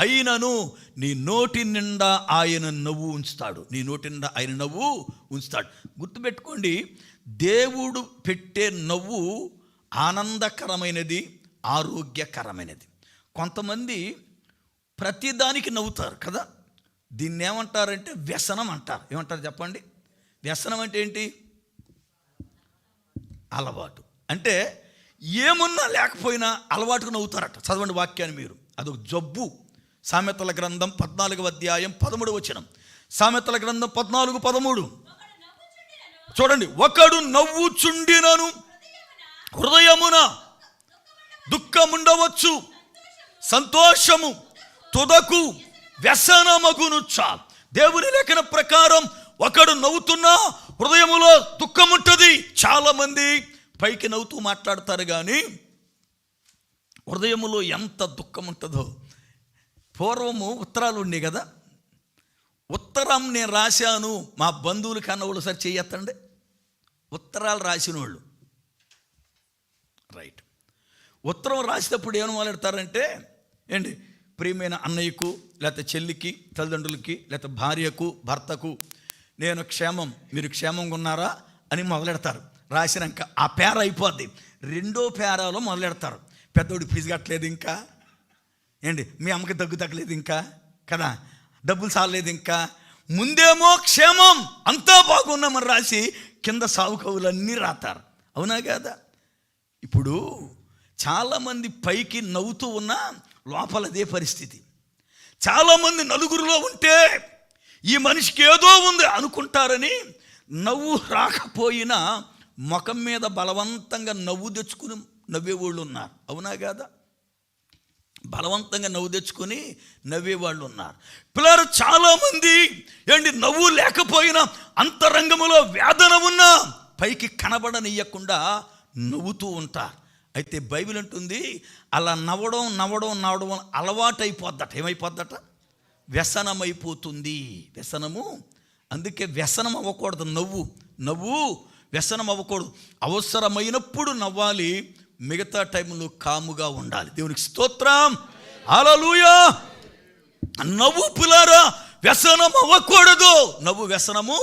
అయినను నీ నోటి నిండా ఆయన నవ్వు ఉంచుతాడు. నీ నోటి నిండా ఆయన నవ్వు ఉంచుతాడు. గుర్తుపెట్టుకోండి, దేవుడు పెట్టే నవ్వు ఆనందకరమైనది, ఆరోగ్యకరమైనది. కొంతమంది ప్రతిదానికి నవ్వుతారు కదా, దీన్ని ఏమంటారంటే వ్యసనం అంటారు. ఏమంటారు చెప్పండి? వ్యసనం అంటే ఏంటి? అలవాటు. అంటే ఏమున్నా లేకపోయినా అలవాటుకు నవ్వుతారట. చదవండి వాక్యాన్ని మీరు, అదొక జబ్బు. సామెతల గ్రంథం 14వ అధ్యాయం 13వ వచనం. సామెతల గ్రంథం 14:13 చూడండి. ఒకడు నవ్వుచుండినను హృదయమున దుఃఖముండవచ్చు, సంతోషము తుదకు వ్యసనమగునుచ్చా. దేవుని లేఖన ప్రకారం ఒకడు నవ్వుతున్నా హృదయములో దుఃఖం ఉంటుంది. చాలామంది పైకి నవ్వుతూ మాట్లాడతారు కానీ హృదయములో ఎంత దుఃఖం ఉంటుందో. పూర్వము ఉత్తరాలు ఉండే కదా, ఉత్తరం నేను రాశాను, మా బంధువులు కన్నవాళ్ళు సార్ చెయ్యత్తండి. ఉత్తరాలు రాసిన వాళ్ళు రైట్. ఉత్తరం రాసేటప్పుడు ఏమని మాట్లాడతారంటే, ఏంటి, ప్రియమైన అన్నయ్యకు, లేకపోతే చెల్లికి, తల్లిదండ్రులకి, లేకపోతే భార్యకు, భర్తకు నేను క్షేమం, మీరు క్షేమంగా ఉన్నారా అని మొదలెడతారు. రాసినాక ఆ పేర అయిపోద్ది. రెండో పేరాలో మొదలెడతారు. పెద్దోడు ఫీజు కట్టలేదు ఇంకా, ఏంటి, మీ అమ్మకి దగ్గు తగ్గలేదు ఇంకా కదా, డబ్బులు చాలలేదు ఇంకా. ముందేమో క్షేమం, అంతా బాగున్నామని రాసి కింద సాగు కవులన్నీ రాతారు. అవునా కదా? ఇప్పుడు చాలామంది పైకి నవ్వుతూ ఉన్నా లోపల అదే పరిస్థితి. చాలామంది నలుగురిలో ఉంటే ఈ మనిషికి ఏదో ఉంది అనుకుంటారని నవ్వు రాకపోయినా ముఖం మీద బలవంతంగా నవ్వు తెచ్చుకుని నవ్వేవాళ్ళు ఉన్నారు. అవునా కదా? బలవంతంగా నవ్వు తెచ్చుకొని నవ్వేవాళ్ళు ఉన్నారు. పిల్లలు చాలామంది ఏంటి, నవ్వు లేకపోయినా అంతరంగములో వేదన ఉన్నా పైకి కనబడనియకుండా నవ్వుతూ ఉంటారు. అయితే బైబిల్ అంటుంది, అలా నవ్వడం అలవాటు అయిపోద్దట. ఏమైపోద్దట? వ్యసనమైపోతుంది. వ్యసనము. అందుకే వ్యసనం అవ్వకూడదు. నవ్వు వ్యసనం అవ్వకూడదు. అవసరమైనప్పుడు నవ్వాలి, మిగతా టైంలో కాముగా ఉండాలి. దేవునికి స్తోత్రం, హల్లెలూయా. నవ్వు పిల్లారా వ్యసనం అవ్వకూడదు. నవ్వు వ్యసనము